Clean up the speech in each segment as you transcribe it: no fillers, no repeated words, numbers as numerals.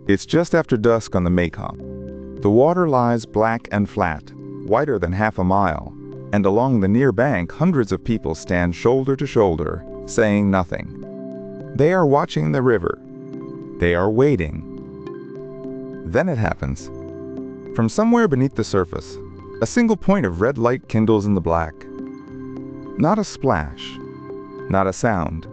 It's just after dusk on the Mekong. The water lies black and flat, wider than half a mile, and along the near bank hundreds of people stand shoulder to shoulder, saying nothing. They are watching the river. They are waiting. Then it happens. From somewhere beneath the surface, a single point of red light kindles in the black. Not a splash, not a sound.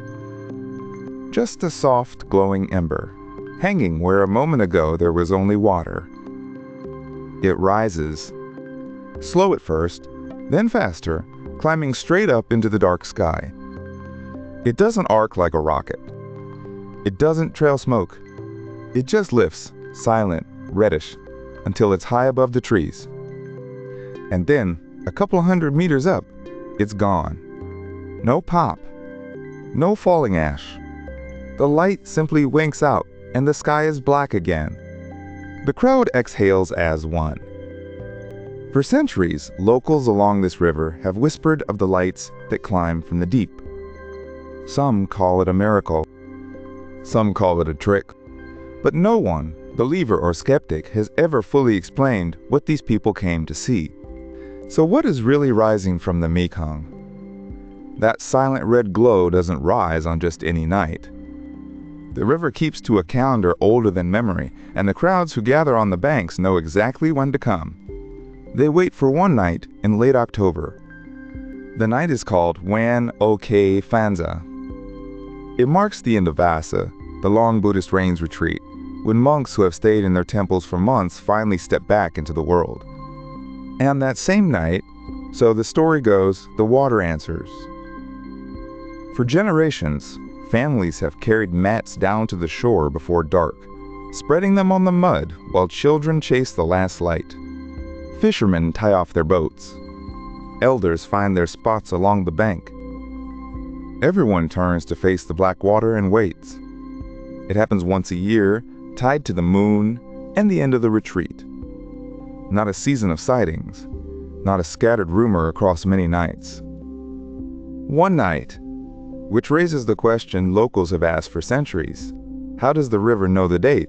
Just a soft, glowing ember, hanging where a moment ago there was only water. It rises, slow at first, then faster, climbing straight up into the dark sky. It doesn't arc like a rocket. It doesn't trail smoke. It just lifts, silent, reddish, until it's high above the trees. And then, a couple 100 meters up, it's gone. No pop. No falling ash. The light simply winks out, and the sky is black again. The crowd exhales as one. For centuries, locals along this river have whispered of the lights that climb from the deep. Some call it a miracle. Some call it a trick. But no one, believer or skeptic, has ever fully explained what these people came to see. So what is really rising from the Mekong? That silent red glow doesn't rise on just any night. The river keeps to a calendar older than memory, and the crowds who gather on the banks know exactly when to come. They wait for one night in late October. The night is called Wan Ok Fanza. It marks the end of Vasa, the long Buddhist rains retreat, when monks who have stayed in their temples for months finally step back into the world. And that same night, so the story goes, the water answers. For generations, families have carried mats down to the shore before dark, spreading them on the mud while children chase the last light. Fishermen tie off their boats. Elders find their spots along the bank. Everyone turns to face the black water and waits. It happens once a year, tied to the moon and the end of the retreat. Not a season of sightings, not a scattered rumor across many nights. One night, which raises the question locals have asked for centuries. How does the river know the date?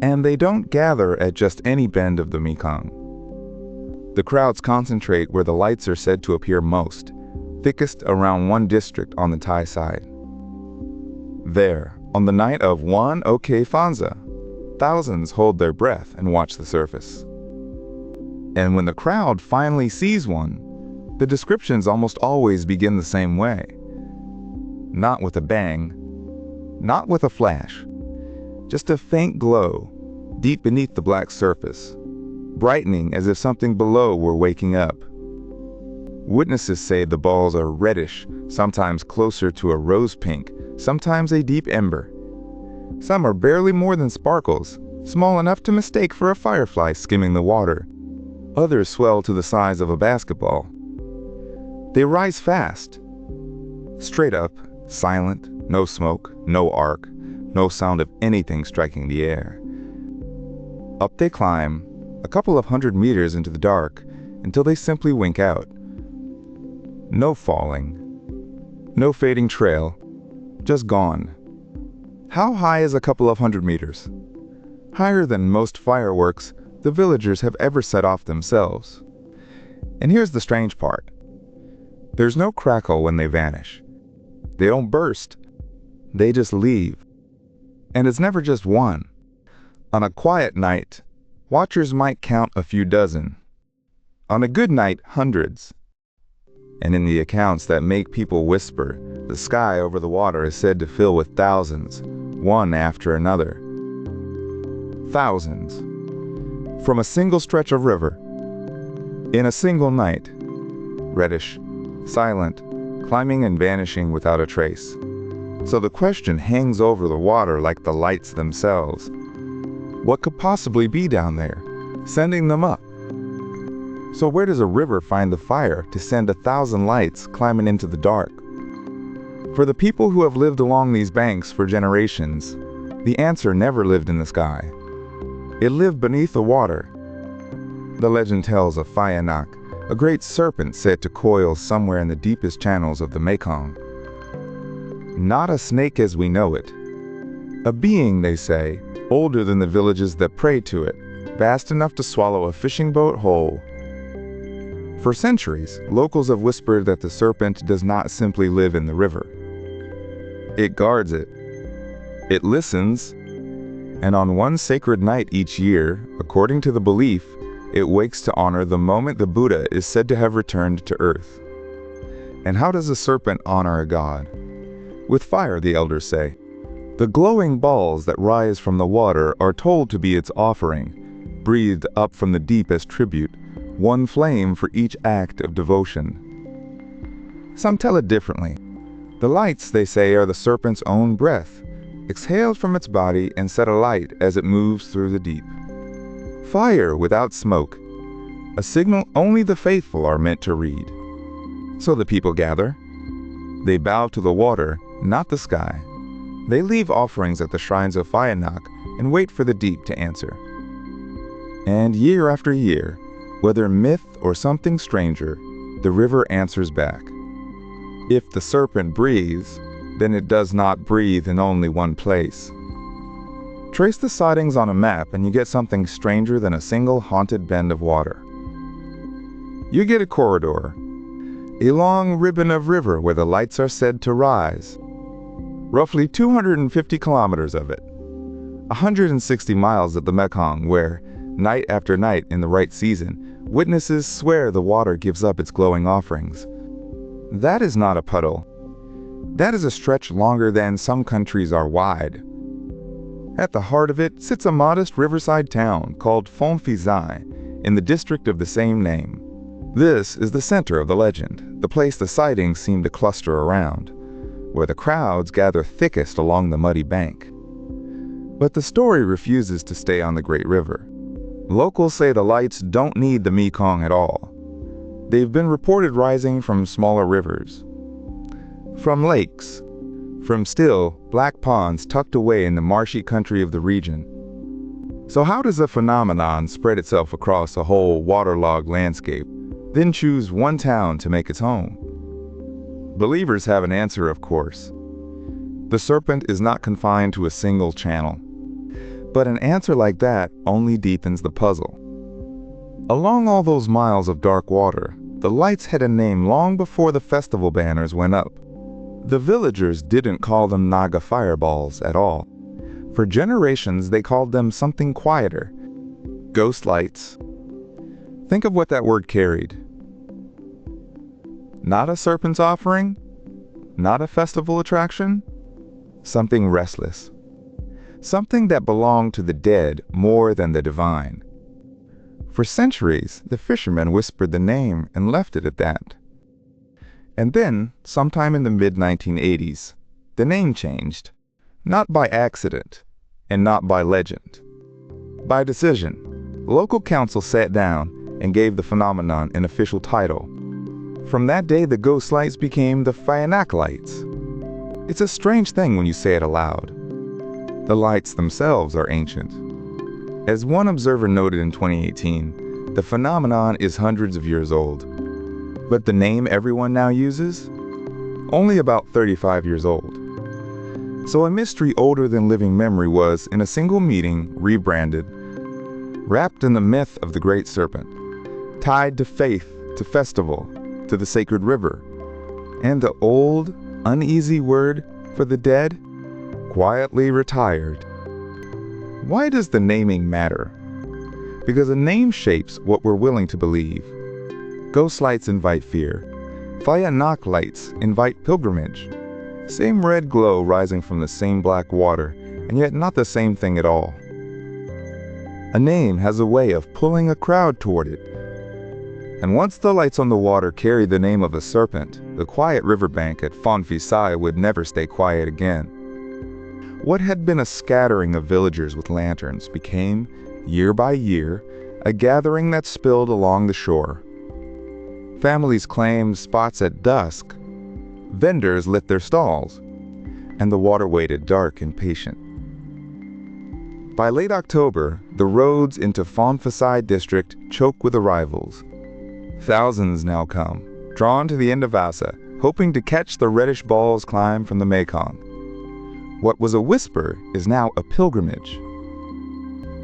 And they don't gather at just any bend of the Mekong. The crowds concentrate where the lights are said to appear most, thickest around one district on the Thai side. There, on the night of Wan Ok Fanza, thousands hold their breath and watch the surface. And when the crowd finally sees one, the descriptions almost always begin the same way. Not with a bang, not with a flash, just a faint glow deep beneath the black surface, brightening as if something below were waking up. Witnesses say the balls are reddish, sometimes closer to a rose pink, sometimes a deep ember. Some are barely more than sparkles, small enough to mistake for a firefly skimming the water. Others swell to the size of a basketball. They rise fast, straight up, silent, no smoke, no arc, no sound of anything striking the air. Up they climb, a couple of 100 meters into the dark, until they simply wink out. No falling, no fading trail, just gone. How high is a couple of 100 meters? Higher than most fireworks the villagers have ever set off themselves. And here's the strange part. There's no crackle when they vanish. They don't burst. They just leave. And it's never just one. On a quiet night, watchers might count a few dozen. On a good night, hundreds. And in the accounts that make people whisper, the sky over the water is said to fill with thousands, one after another. Thousands. From a single stretch of river. In a single night. Reddish, silent, climbing and vanishing without a trace. So the question hangs over the water like the lights themselves. What could possibly be down there, sending them up? So where does a river find the fire to send 1,000 lights climbing into the dark? For the people who have lived along these banks for generations, the answer never lived in the sky. It lived beneath the water. The legend tells of Phaya, a great serpent said to coil somewhere in the deepest channels of the Mekong. Not a snake as we know it. A being, they say, older than the villages that pray to it, vast enough to swallow a fishing boat whole. For centuries, locals have whispered that the serpent does not simply live in the river. It guards it. It listens, and on one sacred night each year, according to the belief, it wakes to honor the moment the Buddha is said to have returned to earth. And how does a serpent honor a god? With fire, the elders say. The glowing balls that rise from the water are told to be its offering, breathed up from the deep as tribute, one flame for each act of devotion. Some tell it differently. The lights, they say, are the serpent's own breath, exhaled from its body and set alight as it moves through the deep. Fire without smoke, a signal only the faithful are meant to read. So the people gather. They bow to the water, not the sky. They leave offerings at the shrines of Phaya and wait for the deep to answer. And year after year, whether myth or something stranger, the river answers back. If the serpent breathes, then it does not breathe in only one place. Trace the sightings on a map and you get something stranger than a single haunted bend of water. You get a corridor, a long ribbon of river where the lights are said to rise. Roughly 250 kilometers of it. 160 miles of the Mekong where, night after night in the right season, witnesses swear the water gives up its glowing offerings. That is not a puddle. That is a stretch longer than some countries are wide. At the heart of it sits a modest riverside town called Phaya in the district of the same name. This is the center of the legend, the place the sightings seem to cluster around, where the crowds gather thickest along the muddy bank. But the story refuses to stay on the Great River. Locals say the lights don't need the Mekong at all. They've been reported rising from smaller rivers, from lakes, from still, black ponds tucked away in the marshy country of the region. So how does a phenomenon spread itself across a whole waterlogged landscape, then choose one town to make its home? Believers have an answer, of course. The serpent is not confined to a single channel. But an answer like that only deepens the puzzle. Along all those miles of dark water, the lights had a name long before the festival banners went up. The villagers didn't call them Naga fireballs at all. For generations, they called them something quieter. Ghost lights. Think of what that word carried. Not a serpent's offering, not a festival attraction, something restless. Something that belonged to the dead more than the divine. For centuries, the fishermen whispered the name and left it at that. And then, sometime in the mid-1980s, the name changed. Not by accident, and not by legend. By decision, local council sat down and gave the phenomenon an official title. From that day, the ghost lights became the Phaya lights. It's a strange thing when you say it aloud. The lights themselves are ancient. As one observer noted in 2018, the phenomenon is hundreds of years old. But the name everyone now uses? Only about 35 years old. So a mystery older than living memory was, in a single meeting, rebranded, wrapped in the myth of the Great Serpent, tied to faith, to festival, to the sacred river, and the old, uneasy word for the dead, quietly retired. Why does the naming matter? Because a name shapes what we're willing to believe. Ghost lights invite fear. Phaya lights invite pilgrimage. Same red glow rising from the same black water, and yet not the same thing at all. A name has a way of pulling a crowd toward it. And once the lights on the water carried the name of a serpent, the quiet riverbank at Phaya would never stay quiet again. What had been a scattering of villagers with lanterns became, year by year, a gathering that spilled along the shore. Families claimed spots at dusk. Vendors lit their stalls, and the water waited dark and patient. By late October, the roads into Phaya district choke with arrivals. Thousands now come, drawn to the end of Vasa, hoping to catch the reddish balls climb from the Mekong. What was a whisper is now a pilgrimage.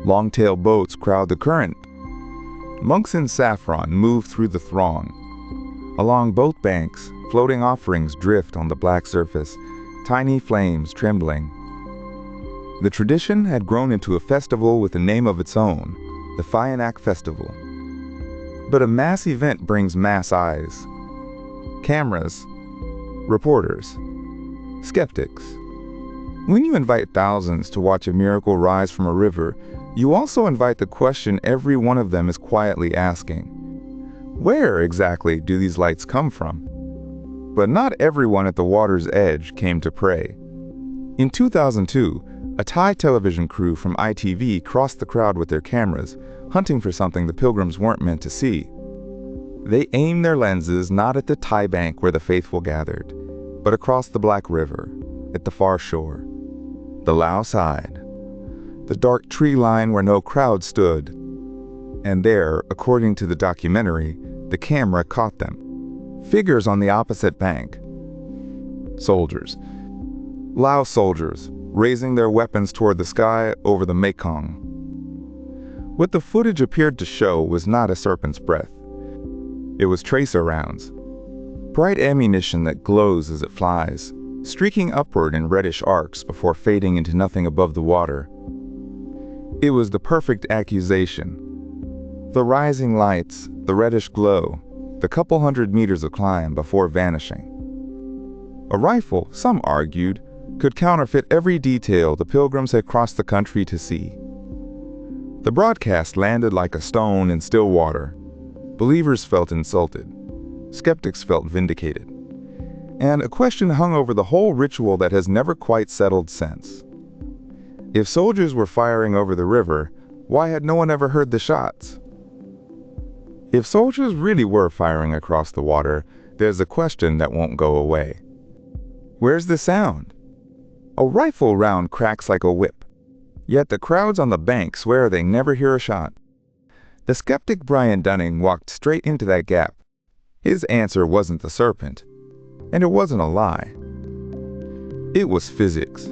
Long-tail boats crowd the current. Monks in saffron move through the throng. Along both banks, floating offerings drift on the black surface, tiny flames trembling. The tradition had grown into a festival with a name of its own, the Phaya Festival. But a mass event brings mass eyes. Cameras, reporters, skeptics. When you invite thousands to watch a miracle rise from a river, you also invite the question every one of them is quietly asking. Where exactly do these lights come from? But not everyone at the water's edge came to pray. In 2002, a Thai television crew from ITV crossed the crowd with their cameras, hunting for something the pilgrims weren't meant to see. They aimed their lenses not at the Thai bank where the faithful gathered, but across the Black River, at the far shore, the Lao side, the dark tree line where no crowd stood. And there, according to the documentary, the camera caught them. Figures on the opposite bank. Soldiers. Lao soldiers, raising their weapons toward the sky over the Mekong. What the footage appeared to show was not a serpent's breath. It was tracer rounds. Bright ammunition that glows as it flies, streaking upward in reddish arcs before fading into nothing above the water. It was the perfect accusation. The rising lights, the reddish glow, the couple hundred meters of climb before vanishing. A rifle, some argued, could counterfeit every detail the pilgrims had crossed the country to see. The broadcast landed like a stone in still water. Believers felt insulted. Skeptics felt vindicated. And a question hung over the whole ritual that has never quite settled since. If soldiers were firing over the river, why had no one ever heard the shots? If soldiers really were firing across the water, there's a question that won't go away. Where's the sound? A rifle round cracks like a whip, yet the crowds on the bank swear they never hear a shot. The skeptic Brian Dunning walked straight into that gap. His answer wasn't the serpent, and it wasn't a lie. It was physics.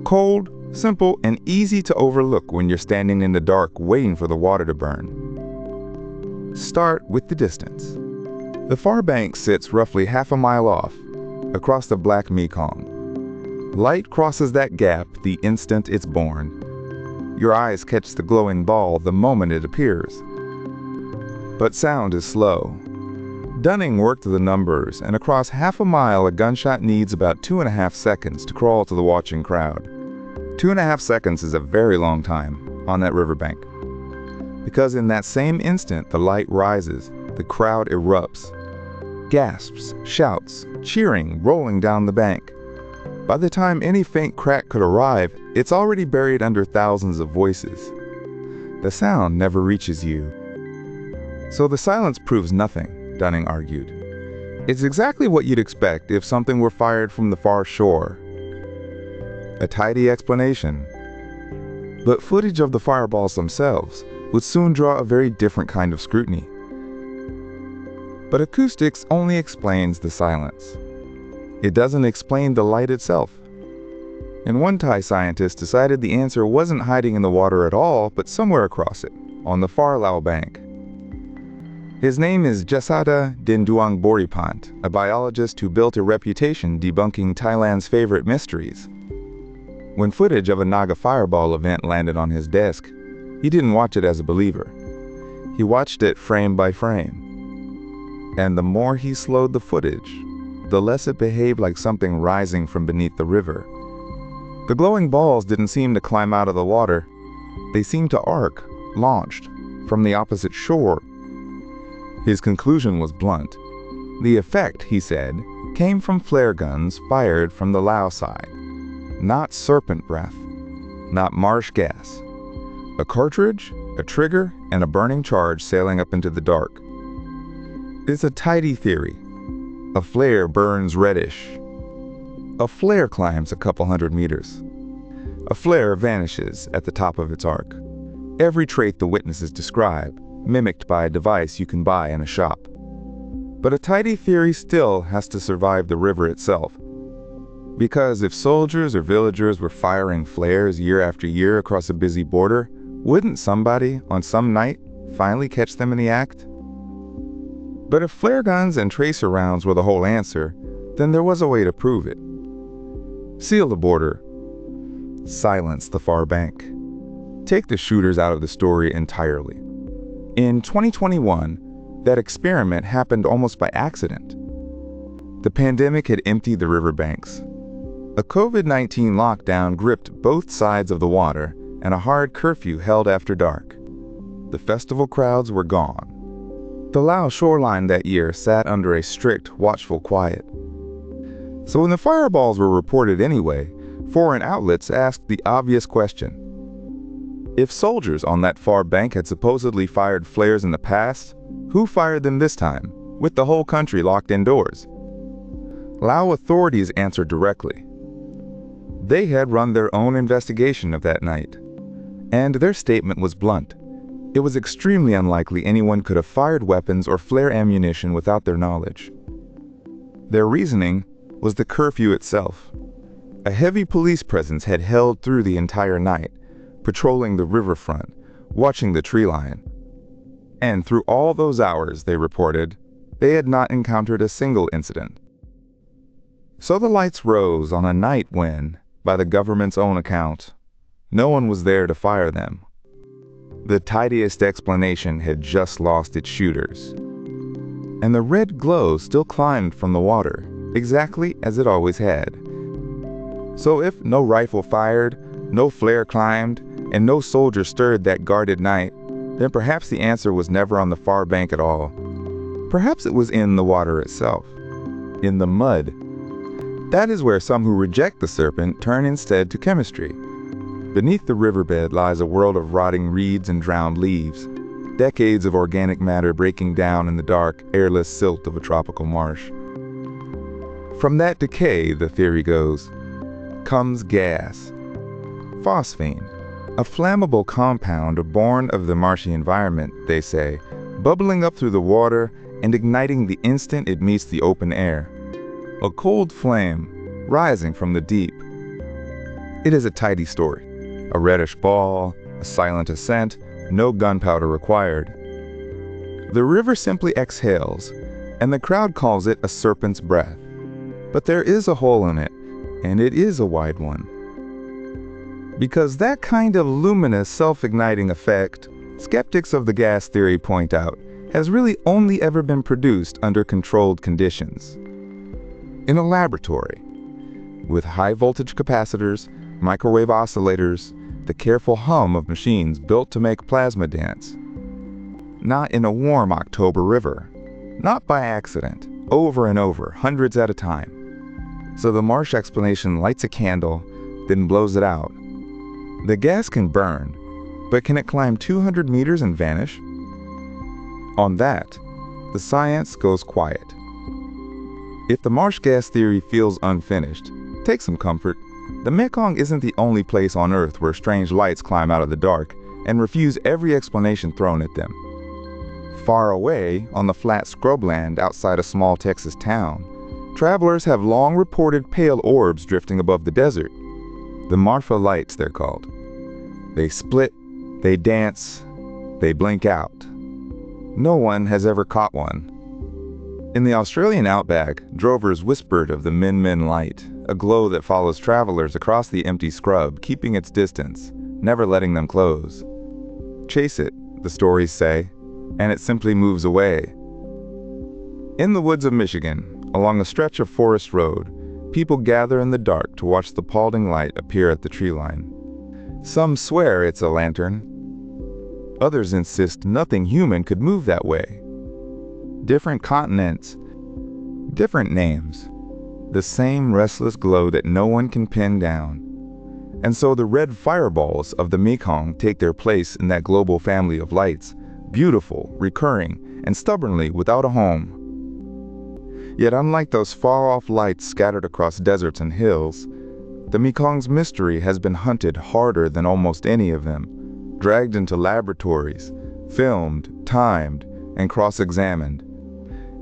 Cold, simple, and easy to overlook when you're standing in the dark waiting for the water to burn. Start with the distance. The far bank sits roughly half a mile off, across the Black Mekong. Light crosses that gap the instant it's born. Your eyes catch the glowing ball the moment it appears. But sound is slow. Dunning worked the numbers, and across half a mile a gunshot needs about 2.5 seconds to crawl to the watching crowd. 2.5 seconds is a very long time on that riverbank. Because in that same instant the light rises, the crowd erupts. Gasps, shouts, cheering rolling down the bank. By the time any faint crack could arrive, it's already buried under thousands of voices. The sound never reaches you. So the silence proves nothing, Dunning argued. It's exactly what you'd expect if something were fired from the far shore. A tidy explanation. But footage of the fireballs themselves would soon draw a very different kind of scrutiny. But acoustics only explains the silence. It doesn't explain the light itself. And one Thai scientist decided the answer wasn't hiding in the water at all, but somewhere across it, on the far Lao bank. His name is Jasada Dinduang Boripant, a biologist who built a reputation debunking Thailand's favorite mysteries. When footage of a Naga fireball event landed on his desk, he didn't watch it as a believer. He watched it frame by frame. And the more he slowed the footage, the less it behaved like something rising from beneath the river. The glowing balls didn't seem to climb out of the water. They seemed to arc, launched, from the opposite shore. His conclusion was blunt. The effect, he said, came from flare guns fired from the Lao side. Not serpent breath, not marsh gas. A cartridge, a trigger, and a burning charge sailing up into the dark. It's a tidy theory. A flare burns reddish. A flare climbs a couple hundred meters. A flare vanishes at the top of its arc. Every trait the witnesses describe, mimicked by a device you can buy in a shop. But a tidy theory still has to survive the river itself. Because if soldiers or villagers were firing flares year after year across a busy border, Wouldn't somebody, on some night, finally catch them in the act? But if flare guns and tracer rounds were the whole answer, then there was a way to prove it. Seal the border. Silence the far bank. Take the shooters out of the story entirely. In 2021, that experiment happened almost by accident. The pandemic had emptied the riverbanks. A COVID-19 lockdown gripped both sides of the water, and a hard curfew held after dark. The festival crowds were gone. The Laos shoreline that year sat under a strict, watchful quiet. So when the fireballs were reported anyway, foreign outlets asked the obvious question. If soldiers on that far bank had supposedly fired flares in the past, who fired them this time, with the whole country locked indoors? Lao authorities answered directly. They had run their own investigation of that night, and their statement was blunt. It was extremely unlikely anyone could have fired weapons or flare ammunition without their knowledge. Their reasoning was the curfew itself. A heavy police presence had held through the entire night, patrolling the riverfront, watching the tree line. And through all those hours, they reported, they had not encountered a single incident. So the lights rose on a night when, by the government's own account, no one was there to fire them. The tidiest explanation had just lost its shooters. And the red glow still climbed from the water, exactly as it always had. So if no rifle fired, no flare climbed, and no soldier stirred that guarded night, then perhaps the answer was never on the far bank at all. Perhaps it was in the water itself, in the mud. That is where some who reject the serpent turn instead to chemistry. Beneath the riverbed lies a world of rotting reeds and drowned leaves, decades of organic matter breaking down in the dark, airless silt of a tropical marsh. From that decay, the theory goes, comes gas. Phosphine, a flammable compound born of the marshy environment, they say, bubbling up through the water and igniting the instant it meets the open air. A cold flame rising from the deep. It is a tidy story. A reddish ball, a silent ascent, no gunpowder required. The river simply exhales, and the crowd calls it a serpent's breath. But there is a hole in it, and it is a wide one. Because that kind of luminous, self-igniting effect, skeptics of the gas theory point out, has really only ever been produced under controlled conditions. In a laboratory, with high-voltage capacitors, microwave oscillators, the careful hum of machines built to make plasma dance. Not in a warm October river, not by accident, over and over, hundreds at a time. So the Marsh explanation lights a candle, then blows it out. The gas can burn, but can it climb 200 meters and vanish? On that, the science goes quiet. If the Marsh gas theory feels unfinished, take some comfort. The Mekong isn't the only place on Earth where strange lights climb out of the dark and refuse every explanation thrown at them. Far away, on the flat scrubland outside a small Texas town, travelers have long reported pale orbs drifting above the desert. The Marfa lights, they're called. They split, they dance, they blink out. No one has ever caught one. In the Australian outback, drovers whispered of the Min Min light, a glow that follows travelers across the empty scrub, keeping its distance, never letting them close. Chase it, the stories say, and it simply moves away. In the woods of Michigan, along a stretch of forest road, people gather in the dark to watch the Paulding light appear at the tree line. Some swear it's a lantern. Others insist nothing human could move that way. Different continents, different names, the same restless glow that no one can pin down. And so the red fireballs of the Mekong take their place in that global family of lights, beautiful, recurring, and stubbornly without a home. Yet unlike those far-off lights scattered across deserts and hills, the Mekong's mystery has been hunted harder than almost any of them, dragged into laboratories, filmed, timed, and cross-examined.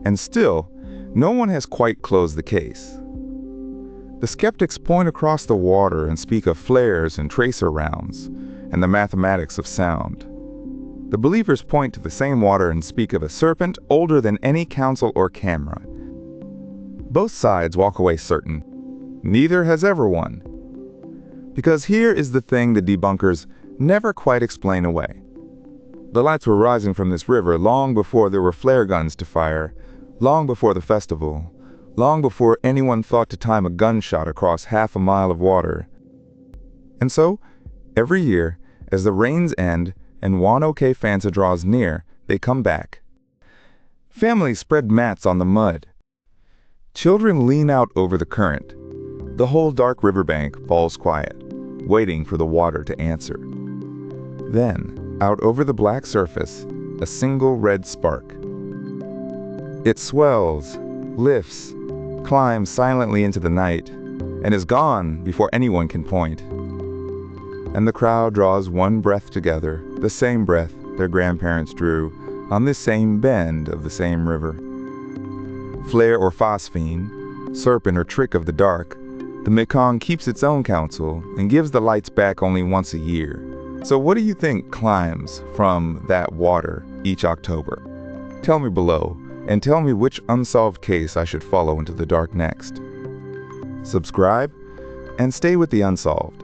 And still, no one has quite closed the case. The skeptics point across the water and speak of flares and tracer rounds, and the mathematics of sound. The believers point to the same water and speak of a serpent older than any council or camera. Both sides walk away certain. Neither has ever won. Because here is the thing the debunkers never quite explain away. The lights were rising from this river long before there were flare guns to fire, long before the festival, long before anyone thought to time a gunshot across half a mile of water. And so, every year, as the rains end and Wanoke Fanta draws near, they come back. Families spread mats on the mud. Children lean out over the current. The whole dark riverbank falls quiet, waiting for the water to answer. Then, out over the black surface, a single red spark. It swells, lifts, climbs silently into the night, and is gone before anyone can point. And the crowd draws one breath together, the same breath their grandparents drew on this same bend of the same river. Flare or phosphine, serpent or trick of the dark, the Mekong keeps its own counsel and gives the lights back only once a year. So what do you think climbs from that water each October? Tell me below, and tell me which unsolved case I should follow into the dark next. Subscribe, and stay with the unsolved.